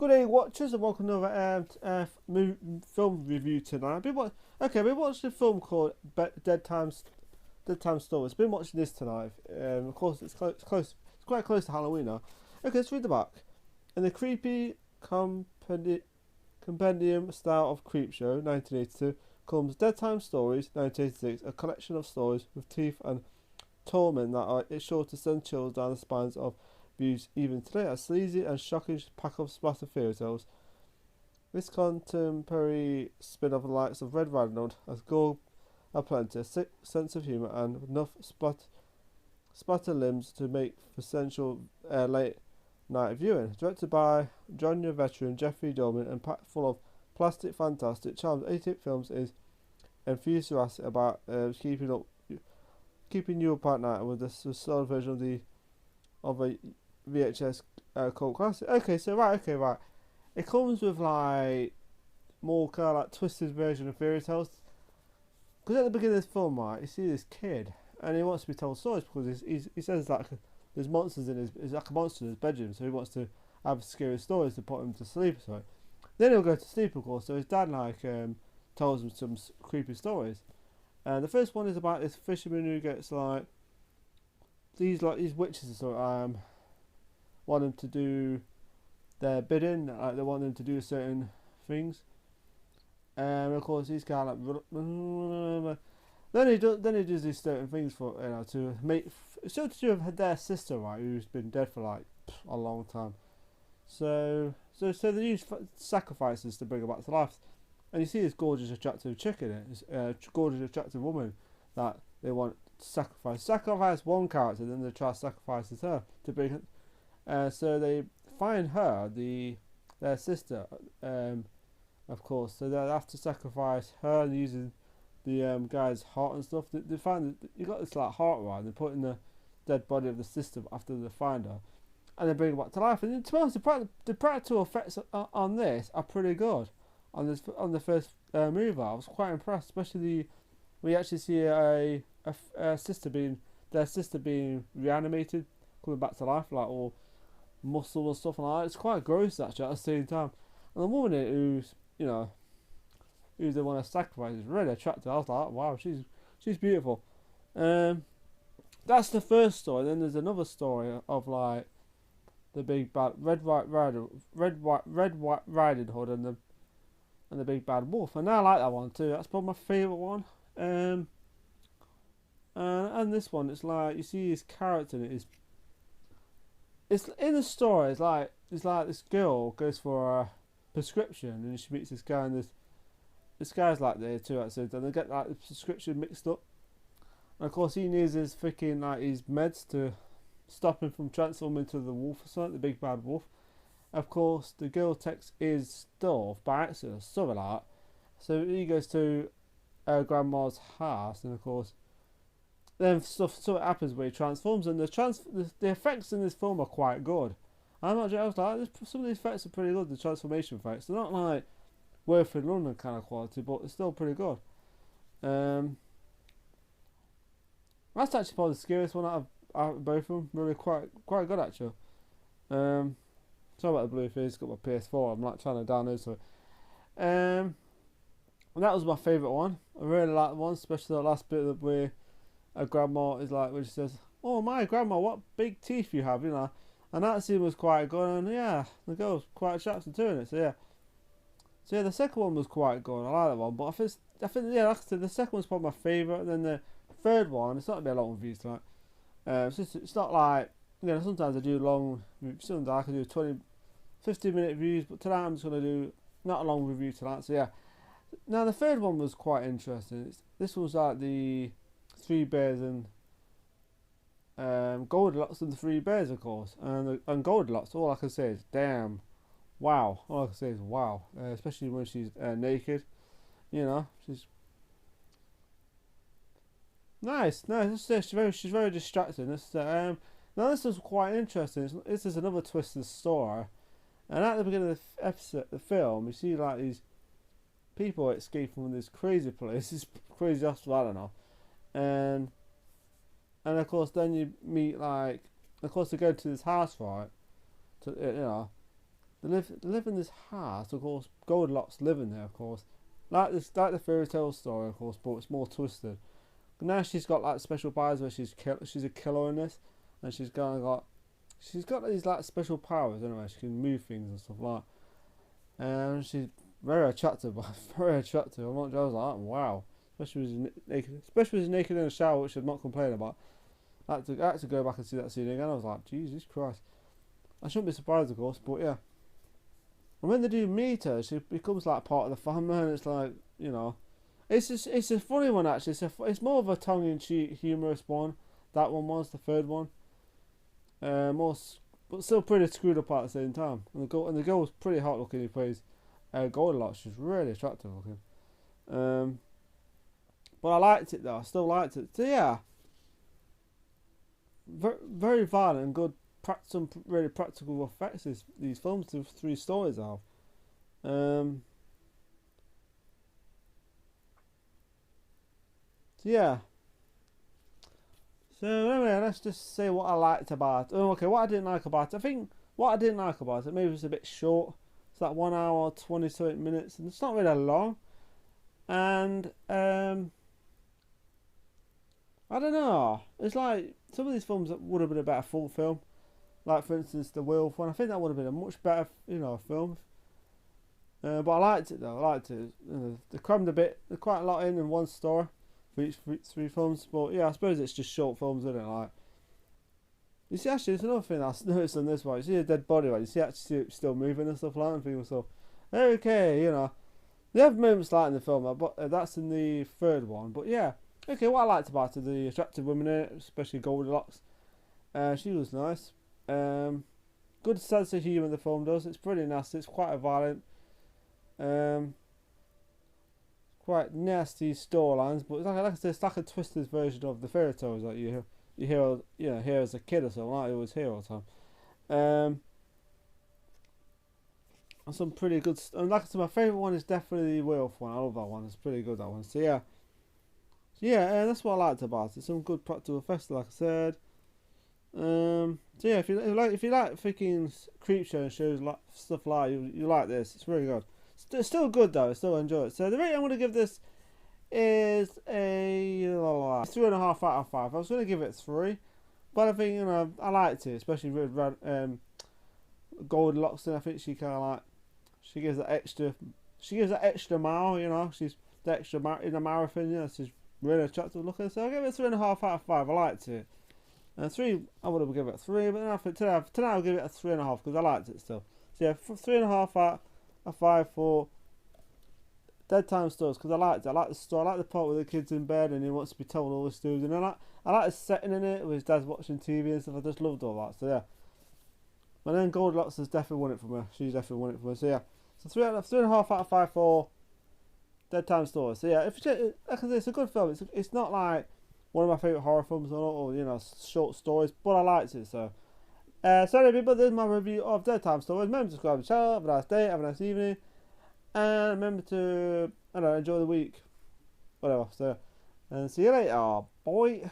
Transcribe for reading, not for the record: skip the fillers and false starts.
Good day, watchers, and welcome to another film review tonight. We watched a film called Deadtime Stories. Been watching this tonight. Of course, it's close. It's quite close to Halloween now. Okay, let's read the back. In the creepy compendium style of Creepshow, 1982, comes Deadtime Stories, 1986, a collection of stories with teeth and torment that are sure to send chills down the spines of views even today. A sleazy and shocking pack of splatter fairy tales. This contemporary spin off the likes of Red Riding Hood has gore aplenty, a sick sense of humour, and enough splatter limbs to make for essential late night viewing. Directed by genre veteran Jeffrey Dorman and packed full of plastic fantastic charms, 88 Films is enthusiastic about keeping you up at night with this solid version of a VHS cult classic. Okay, right. It comes with like more kind of like twisted version of fairy tales. Because at the beginning of this film, right, you see this kid and he wants to be told stories because he says like there's monsters in his like a monster in his bedroom, so he wants to have scary stories to put him to sleep. So then he'll go to sleep, of course. So his dad like tells him some creepy stories. And the first one is about this fisherman who gets like these witches and stuff. Want them to do their bidding, like they want them to do certain things. And of course he's kind of like then he does these certain things for to make so to do with their sister, right, who's been dead for like a long time. So they use sacrifices to bring her back to life. And you see this gorgeous attractive chick in it, this gorgeous attractive woman that they want to sacrifice one character, then they try to sacrifice her to bring so they find her, their sister, of course. So they have to sacrifice her using the guy's heart and stuff. They find that you got this like heart right. They put in the dead body of the sister after they find her, and they bring her back to life. And to be honest, the practical effects on this are pretty good. On the first movie, I was quite impressed, especially we actually see their sister being reanimated, coming back to life, like all muscle and stuff like that. It's quite gross actually at the same time. And the woman who's they want to sacrifice is really attractive. I was like, wow, she's beautiful. That's the first story. Then there's another story of like the big bad Red Riding Hood and the big bad wolf. And I like that one too. That's probably my favourite one. And this one, it's like you see his character in it. It's in the story. It's like this girl goes for a prescription and she meets this guy, and this guy's like there too. So then they get like the prescription mixed up, and of course he needs his freaking like his meds to stop him from transforming into the wolf or something, the big bad wolf. Of course, the girl takes his stuff by accident, or something like that. So he goes to her grandma's house, and of course, then stuff happens where he transforms, and the effects in this film are quite good. I was like, some of these effects are pretty good. The transformation effects, they're not like Worth in London kind of quality, but they're still pretty good. That's actually probably the scariest one out of both of them. Really quite good actually. Sorry about the blue face. Got my PS4. I'm like trying to download so. And that was my favourite one. I really like the one, especially the last bit where a grandma is like, when she says, "Oh my grandma, what big teeth you have," and that scene was quite good. And yeah, the girl's quite attracted to it. So yeah, the second one was quite good. I like that one, but I think yeah, like I said, the second one's probably my favourite. And then the third one, it's not gonna be a long review tonight. It's not like, sometimes I do long. Sometimes I can do 15-minute reviews, but tonight I'm just gonna do not a long review tonight. So yeah. Now the third one was quite interesting. This was like the Three Bears and Goldilocks and the Three Bears, of course, and Goldilocks. All I can say is damn, wow. All I can say is wow, especially when she's naked. She's nice. She's very distracting. Now this is quite interesting. This is another twisted story, and at the beginning of the film, you see like these people escape from this crazy place, this crazy hospital, I don't know, and of course then you meet like, of course they go to this house, right, to They live in this house, of course. Goldilocks living there, of course. Like the fairy tale story, of course, but it's more twisted. Now she's got like special powers where she's a killer in this, and she's got these like special powers anyway. She can move things and stuff like that. And she's very attractive, very attractive. I was like, wow. Especially when she's naked in the shower, which I'm not complaining about. I had to go back and see that scene again. I was like, Jesus Christ. I shouldn't be surprised, of course, but yeah. And when they do meet her, she becomes like part of the family, and it's like, you know, it's a funny one actually. It's more of a tongue-in-cheek, humorous one. That one was the third one. But still pretty screwed up at the same time. And the girl was pretty hot looking. He plays Goldilocks. She's really attractive looking. But I liked it though. I still liked it. So yeah, very violent and good. Some really practical effects. These films, the 3 stories have. So yeah. So anyway, let's just say what I liked about it. Oh, okay, what I didn't like about it. I think what I didn't like about it, maybe it's a bit short. It's like 1 hour 28 minutes, and it's not really long. And I don't know. It's like some of these films that would have been a better full film. Like for instance, the werewolf one. I think that would have been a much better, film. But I liked it though. I liked it. They crammed a bit. There's quite a lot in one story for each 3 films. But yeah, I suppose it's just short films, isn't it? Like, you see, actually, there's another thing I noticed on this one. You see a dead body, right? You see actually still moving and stuff like that. And people so, okay, they have moments like in the film, but that's in the 3rd one. But yeah, okay. What I liked about it, the attractive women in it, especially Goldilocks. She was nice. Good sense of humour the film does. It's pretty nasty. It's quite a violent, quite nasty storylines. But like I said, it's like a twisted version of the fairy tales that you hear as a kid or something. Like I always hear all the time. And some pretty good. And like I said, my favourite one is definitely the werewolf one. I love that one. It's pretty good, that one. So yeah, that's what I liked about it. Some good practical effects, like I said. So yeah, if you like freaking creep show and shows like stuff like you like this, it's really good. It's still good though. I still enjoy it. So the rating I'm going to give this is a 3.5 out of 5. I was going to give it 3, but I think I liked it, especially with Goldilocks. And I think she kind of like she gives that extra mile. She's the extra mile in a marathon. She's really attractive looking. So I give it 3.5 out of 5. I liked it. And 3, I would have given it a 3, but then I think tonight I'll give it a 3.5 because I liked it still. So yeah, 3.5 out of 5 for Deadtime Stories because I liked it. I like the story. I like the part where the kid's in bed and he wants to be told all the stories. And I like the setting in it with his dad's watching TV and stuff. I just loved all that. So yeah. But then Goldilocks has definitely won it from her. She's definitely won it from her. So yeah. So 3.5 out of 5 for Deadtime Stories. So yeah, like I said, it's a good film. It's not like one of my favourite horror films or short stories, but I liked it. So sorry people, this is my review of Deadtime Stories. Remember to subscribe to the channel. Have a nice day, have a nice evening, and remember to enjoy the week, whatever. So and see you later, boy.